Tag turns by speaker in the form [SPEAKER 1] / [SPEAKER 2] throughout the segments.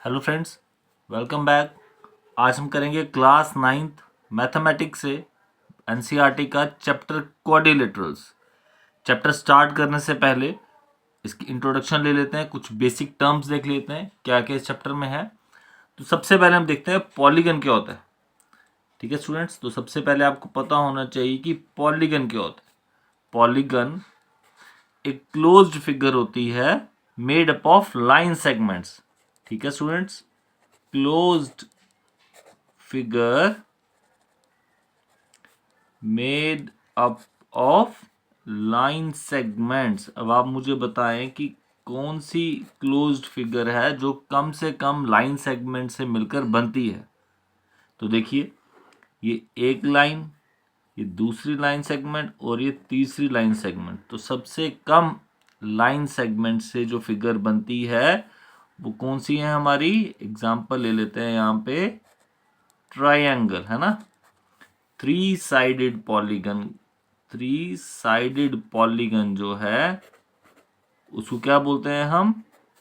[SPEAKER 1] Hello friends, welcome back. आज हम करेंगे क्लास 9th मैथमेटिक्स से एनसीईआरटी का चैप्टर क्वाड्रिलेटरल्स। चैप्टर स्टार्ट करने से पहले इसकी इंट्रोडक्शन ले लेते हैं, कुछ बेसिक टर्म्स देख लेते हैं क्या क्या इस चैप्टर में है। तो सबसे पहले हम देखते हैं पॉलीगन क्या होता है। ठीक है स्टूडेंट्स, तो सबसे पहले आपको पता होना चाहिए कि पॉलीगन क्या होता है। पॉलीगन एक क्लोज्ड फिगर होती है made up of line segments. ठीक है students, closed figure made up of line segments. अब आप मुझे बताएं कि कौन सी क्लोज्ड फिगर है जो कम से कम लाइन सेगमेंट से मिलकर बनती है। तो देखिए, ये एक लाइन, ये दूसरी लाइन सेगमेंट और ये तीसरी लाइन सेगमेंट। तो सबसे कम लाइन सेगमेंट से जो फिगर बनती है वो कौन सी है हमारी। एग्जांपल ले लेते हैं यहाँ पे, ट्रायंगल है ना। Three sided polygon, three sided polygon जो है उसको क्या बोलते हैं हम,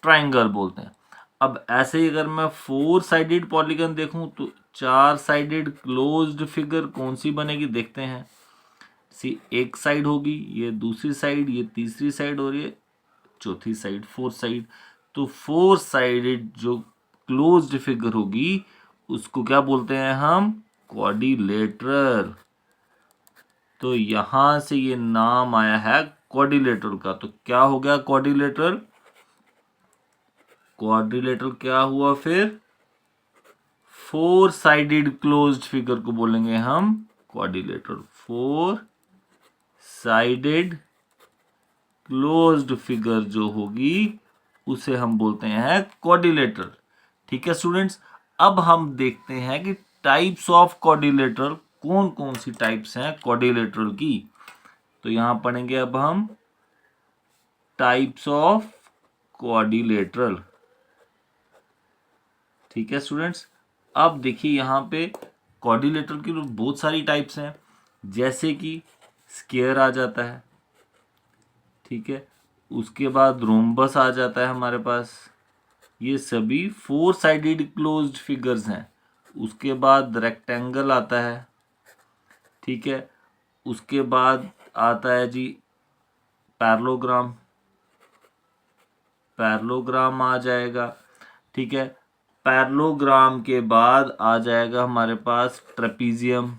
[SPEAKER 1] ट्रायंगल बोलते हैं। अब ऐसे ही अगर मैं फोर साइडेड पॉलीगन देखूं तो चार साइडेड क्लोज्ड फिगर कौन सी बनेगी देखते हैं। सी एक साइड होगी, ये दूसरी साइड, ये तीसरी साइड और ये चौथी साइड, फोर्थ साइड। तो फोर साइडेड जो क्लोज्ड फिगर होगी उसको क्या बोलते हैं हम, क्वाड्रिलेटरल। तो यहां से ये नाम आया है क्वाड्रिलेटरल का। तो क्या हो गया क्वाड्रिलेटरल, क्वाड्रिलेटरल क्या हुआ फिर, फोर साइडेड क्लोज्ड फिगर को बोलेंगे हम quadrilateral. Four sided closed figure जो होगी उसे हम बोलते हैं क्वाड्रिलेटरल। ठीक है स्टूडेंट्स, अब हम देखते हैं कि टाइप्स ऑफ क्वाड्रिलेटरल कौन कौन सी टाइप्स हैं क्वाड्रिलेटरल की। तो यहां पढ़ेंगे अब हम टाइप्स ऑफ क्वाड्रिलेटरल। ठीक है स्टूडेंट्स, अब देखिए यहाँ पे क्वाड्रिलेटरल की बहुत सारी टाइप्स हैं, जैसे कि स्क्वायर आ जाता है। ठीक है, उसके बाद रोम्बस आ जाता है हमारे पास। ये सभी फोर साइडेड क्लोज्ड फिगर्स हैं। उसके बाद रेक्टेंगल आता है। ठीक है, उसके बाद आता है जी पैरेललोग्राम, पैरेललोग्राम आ जाएगा। ठीक है, पैरेललोग्राम के बाद आ जाएगा हमारे पास ट्रेपीजियम,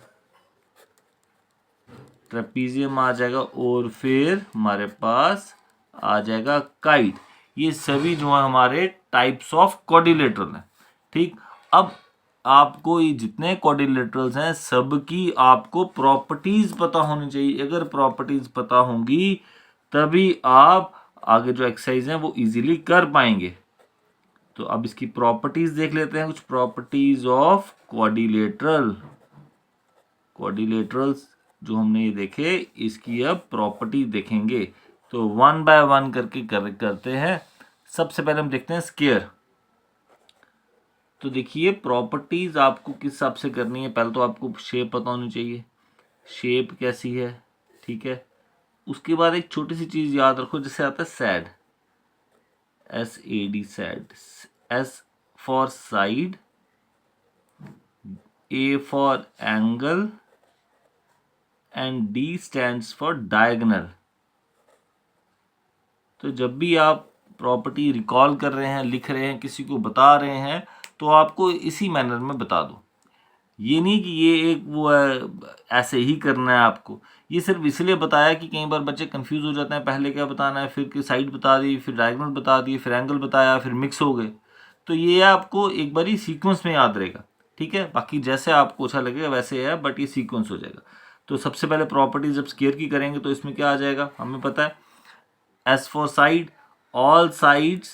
[SPEAKER 1] ट्रेपीजियम आ जाएगा और फिर हमारे पास आ जाएगा काइट। ये सभी जो है हमारे टाइप्स ऑफ क्वाड्रिलेटरल हैं। ठीक, अब आपको ये जितने क्वाड्रिलेटरल्स हैं सबकी आपको प्रॉपर्टीज पता होनी चाहिए। अगर प्रॉपर्टीज पता होंगी तभी आप आगे जो एक्सरसाइज हैं वो इजीली कर पाएंगे। तो अब इसकी प्रॉपर्टीज देख लेते हैं, कुछ प्रॉपर्टीज ऑफ क्वाड्रिलेटरल। क्वाड्रिलेटरल्स जो हमने ये देखे, इसकी अब प्रॉपर्टी देखेंगे। तो वन बाय वन करके करते हैं। सबसे पहले हम देखते हैं स्क्वायर। तो देखिए प्रॉपर्टीज आपको किस हिसाब से करनी है। पहले तो आपको शेप पता होनी चाहिए, शेप कैसी है। ठीक है, उसके बाद एक छोटी सी चीज याद रखो, जैसे आता है sad, SAD sad. S for side, A for angle and D stands for diagonal. तो जब भी आप प्रॉपर्टी रिकॉल कर रहे हैं, लिख रहे हैं, किसी को बता रहे हैं, तो आपको इसी मैनर में बता दो। ये नहीं कि ये एक वो है ऐसे ही करना है आपको। ये सिर्फ इसलिए बताया कि कई बार बच्चे कंफ्यूज हो जाते हैं, पहले क्या बताना है, फिर की साइड बता दी, फिर डायगोनल बता दी, फिर एंगल बताया, फिर मिक्स हो गए। तो ये आपको एक बार ही सीक्वेंस में याद रहेगा। ठीक है, बाकी जैसे आपको अच्छा लगेगा वैसे है, बट ये सीक्वेंस हो जाएगा। तो सबसे पहले प्रॉपर्टी जब स्क्वायर की करेंगे तो इसमें क्या आ जाएगा हमें पता है। S for side, all sides,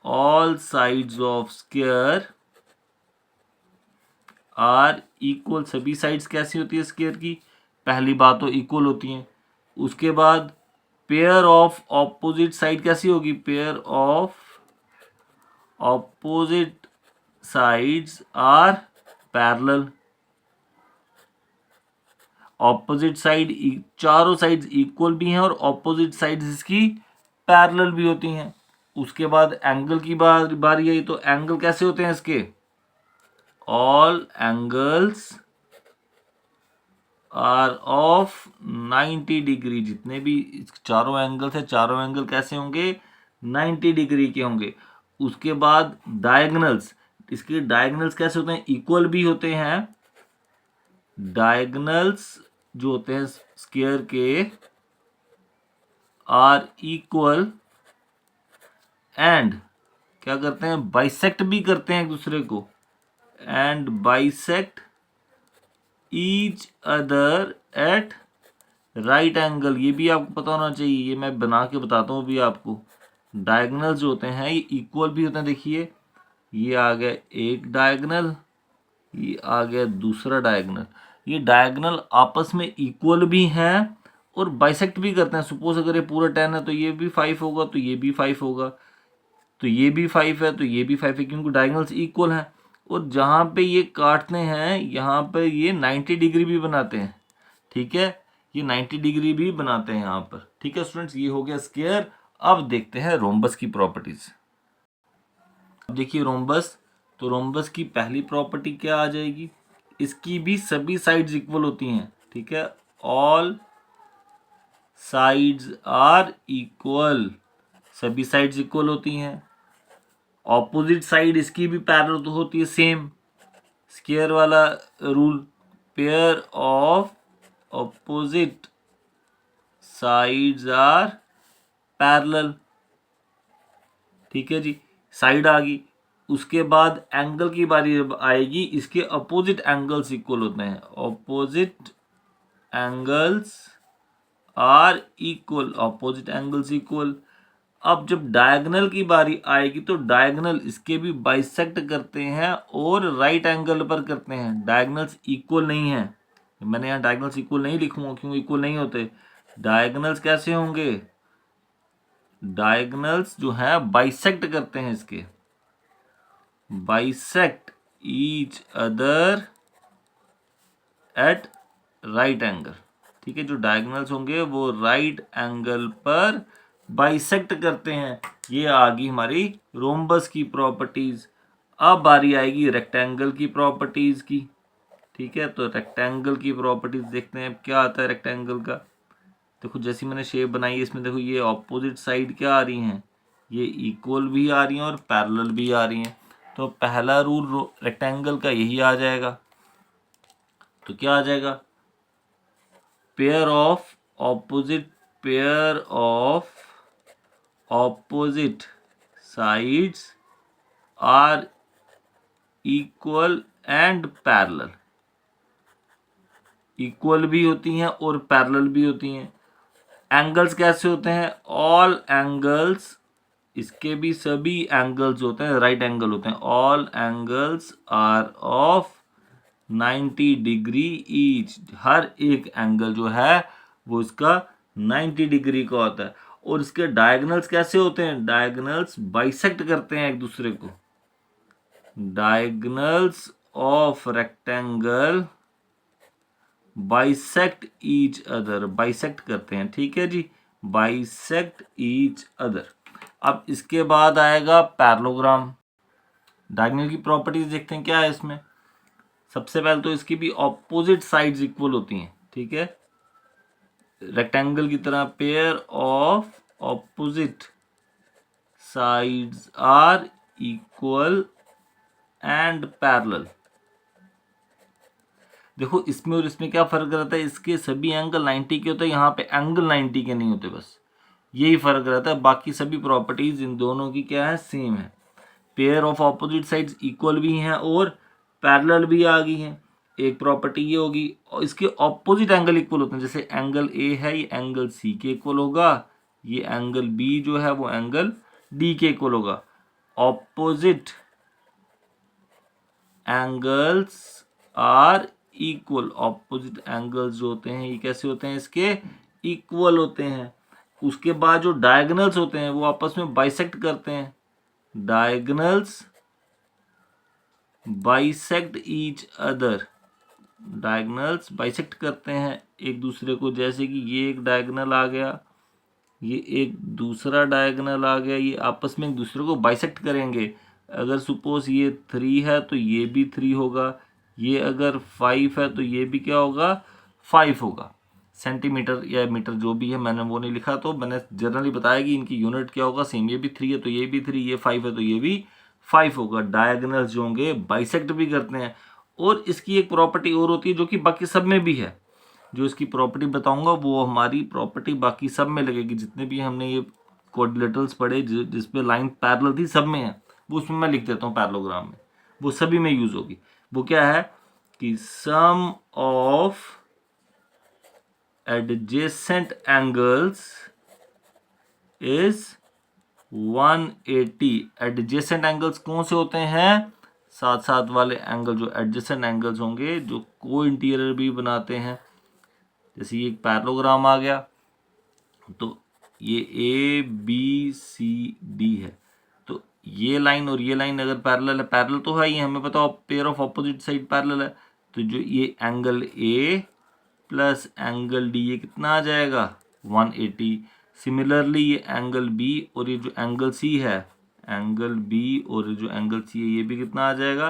[SPEAKER 1] all sides of square are equal. सभी साइड्स कैसी होती है स्क्वायर की, पहली बात तो इक्वल होती हैं। उसके बाद पेयर ऑफ ऑपोजिट साइड कैसी होगी, pair of opposite sides are parallel. Opposite side, चारों साइड्स इक्वल भी हैं और ऑपोजिट साइड्स इसकी पैरेलल भी होती हैं। उसके बाद एंगल की बारी आई, तो एंगल कैसे होते हैं इसके, all angles are of 90 degree. जितने भी चारों एंगल्स है, चारों एंगल कैसे होंगे, 90 डिग्री के होंगे। उसके बाद डायगनल्स, इसके डायगनल्स कैसे होते हैं, इक्वल भी होते हैं। डायगनल्स जो होते हैं स्क्वायर के आर इक्वल एंड क्या करते हैं, बाइसेक्ट भी करते हैं एक दूसरे को, and bisect each other at right angle. ये भी आपको पता होना चाहिए, ये मैं बना के बताता हूँ अभी आपको। डायगनल जो होते हैं ये इक्वल भी होते हैं। देखिए ये आ गया एक डायगनल, ये आ गया दूसरा डायगनल। ये डायगनल आपस में इक्वल भी हैं और बाइसेक्ट भी करते हैं। सपोज अगर ये पूरा 10 है तो ये भी 5 होगा, तो ये भी 5 होगा, तो ये भी 5 है, तो ये भी 5 है, क्योंकि डायगनल्स इक्वल हैं। और जहाँ पे ये काटते हैं यहाँ पे ये 90 डिग्री भी बनाते हैं। ठीक है, ये 90 डिग्री भी बनाते हैं यहाँ पर। ठीक है स्टूडेंट्स, ये हो गया स्क्वायर। अब देखते हैं रोम्बस की प्रॉपर्टीज। अब देखिए रोम्बस, तो रोम्बस की पहली प्रॉपर्टी क्या आ जाएगी, इसकी भी सभी साइड्स इक्वल होती हैं। ठीक है, ऑल साइड्स आर इक्वल, सभी साइड्स इक्वल होती हैं। ऑपोजिट साइड इसकी भी पैरेलल तो होती है, सेम स्क्वायर वाला rule, pair of opposite sides are parallel. ठीक है जी, साइड आ गई। उसके बाद एंगल की बारी जब आएगी, इसके अपोजिट एंगल्स इक्वल होते हैं, opposite angles are equal, opposite angles equal. अब जब डायगोनल की बारी आएगी तो डायगोनल इसके भी बाइसेक्ट करते हैं और राइट एंगल पर करते हैं। डायगोनल्स इक्वल नहीं है, मैंने यहाँ डायगोनल्स इक्वल नहीं लिखूंगा क्योंकि इक्वल नहीं होते। डायगोनल्स कैसे होंगे, डायगोनल्स जो है बाइसेक्ट करते हैं इसके, bisect each other at right angle. ठीक है, जो डायगोनल्स होंगे वो राइट एंगल पर बाइसेक्ट करते हैं। ये आ गई हमारी रोम्बस की प्रॉपर्टीज। अब बारी आएगी रेक्टेंगल की प्रॉपर्टीज की। ठीक है, तो रेक्टेंगल की प्रॉपर्टीज देखते हैं क्या आता है रेक्टेंगल का। देखो जैसी मैंने शेप बनाई है इसमें देखो ये ऑपोजिट साइड क्या आ रही हैं, ये इक्वल भी आ रही हैं और पैरेलल भी आ रही हैं। तो पहला रूल रेक्टेंगल का यही आ जाएगा। तो क्या आ जाएगा, pair of opposite sides are equal and parallel. Equal भी होती हैं और पैरेलल भी होती हैं। एंगल्स कैसे होते हैं, ऑल एंगल्स, इसके भी सभी एंगल्स होते हैं राइट एंगल होते हैं। All angles are of 90 degree each, हर एक एंगल जो है वो इसका 90 डिग्री का होता है। और इसके डायगोनल्स कैसे होते हैं, डायगोनल्स बाइसेक्ट करते हैं एक दूसरे को। Diagonals of rectangle bisect each other, bisect करते हैं। ठीक है जी, बाइसेक्ट ईच अदर। अब इसके बाद आएगा पैरेललोग्राम। डायगोनल की प्रॉपर्टीज देखते हैं क्या है इसमें। सबसे पहले तो इसकी भी ऑपोजिट साइड्स इक्वल होती हैं। ठीक है, रेक्टेंगल की तरह pair of opposite sides are equal and parallel. देखो इसमें और इसमें क्या फर्क रहता है, इसके सभी एंगल 90 के होते हैं, यहाँ पे एंगल 90 के नहीं होते, बस यही फर्क रहता है। बाकी सभी प्रॉपर्टीज इन दोनों की क्या है, सेम है। Pair of opposite sides equal भी हैं और पैरेलल भी आ गई हैं। एक प्रॉपर्टी ये होगी, और इसके ऑपोजिट एंगल इक्वल होते हैं। जैसे एंगल ए है ये एंगल सी के इक्वल होगा, ये एंगल बी जो है वो एंगल डी के इक्वल होगा। Opposite angles are equal, opposite angles जो होते हैं ये कैसे होते हैं, इसके इक्वल होते हैं। उसके बाद जो डायगोनल्स होते हैं वो आपस में बाइसेक्ट करते हैं। Diagonals bisect each other, diagonals bisect करते हैं एक दूसरे को। जैसे कि ये एक डायगोनल आ गया, ये एक दूसरा डायगोनल आ गया, ये आपस में एक दूसरे को बाइसेक्ट करेंगे। अगर सपोज ये 3 है तो ये भी 3 होगा, ये अगर 5 है तो ये भी क्या होगा, 5 होगा। सेंटीमीटर या मीटर जो भी है, मैंने वो नहीं लिखा, तो मैंने जनरली बताया कि इनकी यूनिट क्या होगा, सेम। ये भी 3 है तो ये भी 3, ये 5 है तो ये भी 5 होगा। डायगोनल्स जो होंगे बाइसेक्ट भी करते हैं। और इसकी एक प्रॉपर्टी और होती है जो कि बाकी सब में भी है, जो इसकी प्रॉपर्टी बताऊंगा वो हमारी प्रॉपर्टी बाकी सब में लगेगी। जितने भी हमने ये कोऑर्डिनेटर्स पढ़े जिसपे लाइन पैरेलल थी, सब में है, वो उसमें मैं लिख देता हूँ पैरेललोग्राम में, वो सभी में यूज होगी। वो क्या है कि sum of adjacent angles is 180। Adjacent angles कौन से होते हैं, साथ साथ वाले एंगल जो एडजेसेंट एंगल्स होंगे, जो को इंटीरियर भी बनाते हैं। जैसे ये एक पैरेललोग्राम आ गया, तो ये ए बी सी डी है, तो ये लाइन और ये लाइन अगर पैरेलल है, पैरेलल तो है ही, हमें पता pair of opposite side parallel है, तो जो ये angle A plus angle D, ये कितना आ जाएगा, 180। सिमिलरली ये एंगल बी और ये जो एंगल सी है, एंगल बी और जो एंगल सी है, ये भी कितना आ जाएगा,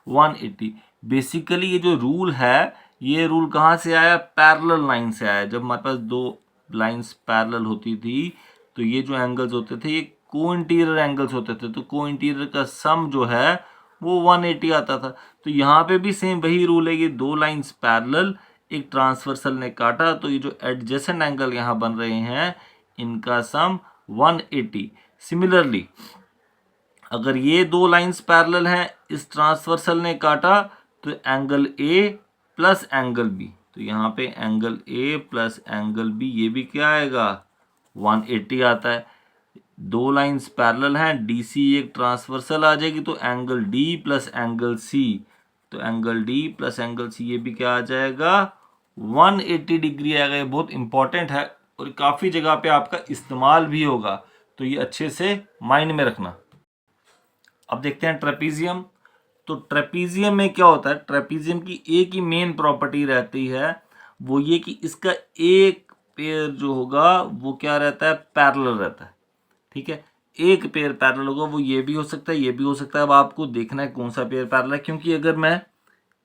[SPEAKER 1] 180। बेसिकली ये जो रूल है, ये रूल कहाँ से आया, पैरेलल लाइन से आया। जब हमारे पास दो लाइंस पैरेलल होती थी तो ये जो एंगल्स होते थे ये को इंटीरियर एंगल्स होते थे, तो को इंटीरियर का सम जो है वो 180 आता था। तो यहाँ पे भी सेम वही रूल है, ये दो लाइंस पैरेलल, एक ट्रांसवर्सल ने काटा, तो ये जो एडजेसेंट एंगल यहाँ बन रहे हैं इनका सम 180। सिमिलरली अगर ये दो लाइंस पैरेलल हैं, इस ट्रांसवर्सल ने काटा, तो angle A plus angle B, तो यहाँ पे angle A plus angle B, ये भी क्या आएगा, 180 आता है। दो लाइंस पैरेलल हैं, डी सी एक ट्रांसवर्सल आ जाएगी, तो angle D plus angle C, तो angle D plus angle C, ये भी क्या आ जाएगा, 180 डिग्री आएगा। ये बहुत इंपॉर्टेंट है और काफ़ी जगह पे आपका इस्तेमाल भी होगा, तो ये अच्छे से माइंड में रखना। अब देखते हैं ट्रेपीजियम। तो ट्रेपीजियम में क्या होता है, ट्रेपीजियम की एक ही मेन प्रॉपर्टी रहती है, वो ये कि इसका एक पेयर जो होगा वो क्या रहता है, पैरेलल रहता है। ठीक है, एक पेयर पैरेलल होगा, वो ये भी हो सकता है, ये भी हो सकता है। अब आपको देखना है कौन सा पेयर पैरेलल है, क्योंकि अगर मैं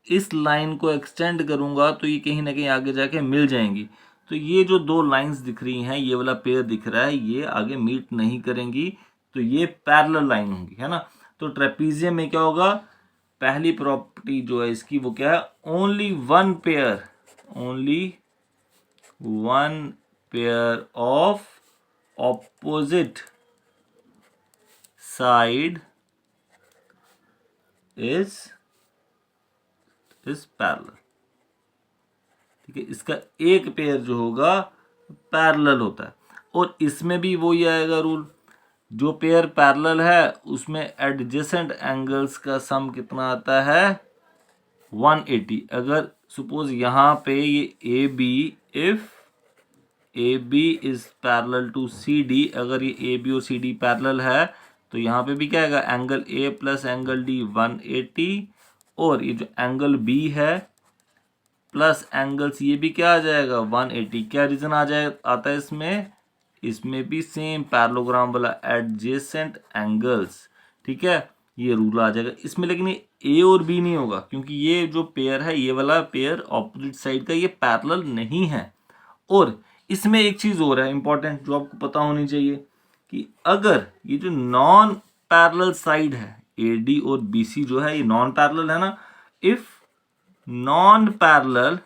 [SPEAKER 1] इस लाइन को एक्सटेंड करूंगा तो ये कहीं ना कहीं आगे जाके मिल जाएंगी। तो ये जो दो लाइंस दिख रही हैं, ये वाला पेयर दिख रहा है, ये आगे मीट नहीं करेंगी, तो ये पैरेलल लाइन होंगी, है ना। तो ट्रेपीजियम में क्या होगा, पहली प्रॉपर्टी जो है इसकी वो क्या है, only one pair of opposite side is parallel. ठीक है, इसका एक पेयर जो होगा पैरेलल होता है। और इसमें भी वही आएगा रूल, जो पेयर पैरेलल है उसमें एडजेसेंट एंगल्स का सम कितना आता है, 180। अगर सपोज यहाँ पे ये A B, if A B is parallel to C D, अगर ये ए बी और सी डी पैरेलल है, तो यहाँ पे भी क्या आएगा, angle A plus angle D 180, और ये जो एंगल बी है प्लस एंगल्स, ये भी क्या आ जाएगा, 180। क्या रीजन आ जाए आता है इसमें भी सेम पैरेललोग्राम वाला एडजेसेंट एंगल्स। ठीक है, ये रूल आ जाएगा इसमें, लेकिन ये ए और बी नहीं होगा, क्योंकि ये जो पेयर है, ये वाला पेयर ऑपोजिट साइड का, ये पैरेलल नहीं है। और इसमें एक चीज और है इंपॉर्टेंट जो आपको पता होनी चाहिए, कि अगर ये जो नॉन पैरेलल साइड है, ए डी और बी सी जो है, ये नॉन पैरेलल है ना, इफ नॉन पैरेलल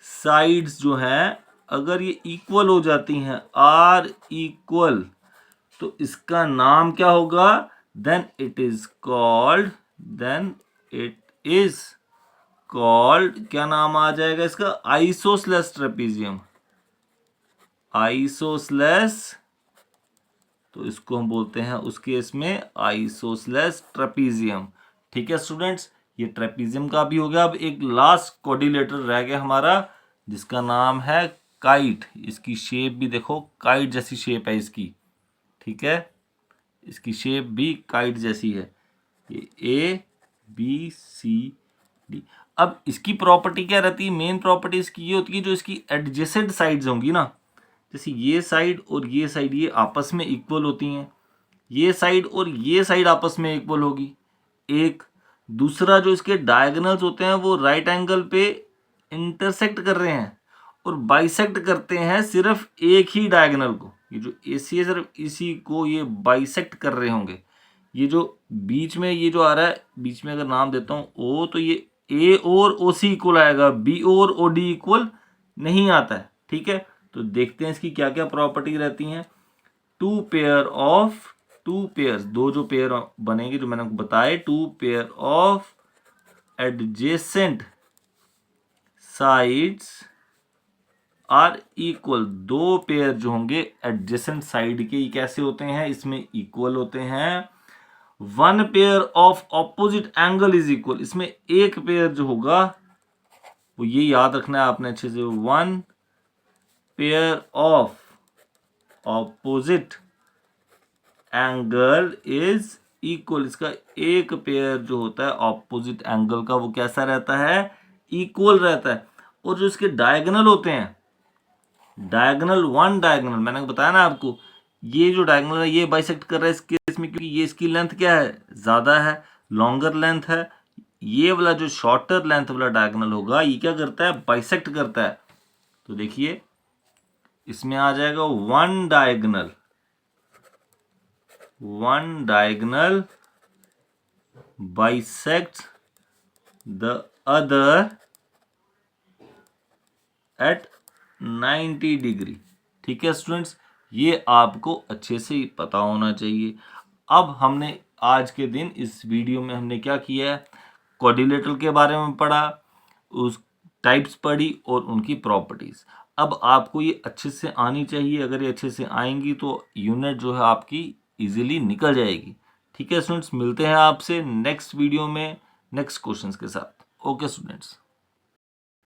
[SPEAKER 1] साइड्स जो है अगर ये इक्वल हो जाती हैं, आर इक्वल, तो इसका नाम क्या होगा, देन इट इज कॉल्ड क्या नाम आ जाएगा इसका, आइसोसेलेस ट्रेपीजियम। आइसोसेलेस, तो इसको हम बोलते हैं उस केस में आइसोसेलेस ट्रेपीजियम। ठीक है स्टूडेंट्स, ये ट्रेपीजियम का भी हो गया। अब एक लास्ट कोऑर्डिनेटर रह गया हमारा, जिसका नाम है काइट। इसकी शेप भी देखो, काइट जैसी शेप है इसकी। ठीक है, इसकी शेप भी काइट जैसी है, ये ए बी सी डी। अब इसकी प्रॉपर्टी क्या रहती है, मेन प्रॉपर्टी इसकी ये होती है, जो इसकी एडजेसेंट साइड्स होंगी ना, जैसे ये साइड और ये साइड ये आपस में इक्वल होती हैं, ये साइड और ये साइड आपस में इक्वल होगी एक। दूसरा जो इसके डायगोनल्स होते हैं वो राइट एंगल पे इंटरसेक्ट कर रहे हैं और बाइसेक्ट करते हैं सिर्फ एक ही डायगोनल को। ये जो AC है सिर्फ इसी को ये बाइसेक्ट कर रहे होंगे। ये जो बीच में ये जो आ रहा है, बीच में अगर नाम देता हूँ O, तो ये A और OC इक्वल आएगा, B और OD इक्वल नहीं आता है। ठीक है, तो देखते हैं इसकी क्या क्या प्रॉपर्टी रहती हैं। टू पेयर, दो जो पेयर बनेंगे जो मैंने आपको बताए, two pair of adjacent sides are equal, दो पेयर जो होंगे एडजेसेंट साइड के, ये कैसे होते हैं, इसमें इक्वल होते हैं। One pair of opposite angle is equal, इसमें एक पेयर जो होगा वो ये याद रखना है आपने अच्छे से, one pair of opposite angle is equal, इसका एक पेयर जो होता है ऑपोजिट एंगल का वो कैसा रहता है, इक्वल रहता है। और जो इसके डायगोनल होते हैं, डायगोनल वन डायगोनल मैंने बताया ना आपको, ये जो डायगोनल है ये बाइसेक्ट कर रहा है इस केस में, क्योंकि ये इसकी लेंथ क्या है, ज्यादा है, लॉन्गर लेंथ है। ये वाला जो शॉर्टर लेंथ वाला डायगोनल होगा ये क्या करता है, बाइसेक्ट करता है। तो देखिए इसमें आ जाएगा one diagonal bisects the other at 90 degree. ठीक है स्टूडेंट्स, ये आपको अच्छे से पता होना चाहिए। अब हमने आज के दिन इस वीडियो में हमने क्या किया है, क्वाड्रिलेटरल के बारे में पढ़ा, उस टाइप्स पढ़ी और उनकी प्रॉपर्टीज। अब आपको ये अच्छे से आनी चाहिए, अगर ये अच्छे से आएंगी तो यूनिट जो है आपकी इजीली निकल जाएगी। ठीक है स्टूडेंट्स, मिलते हैं आपसे नेक्स्ट वीडियो में नेक्स्ट क्वेश्चंस के साथ। Okay students.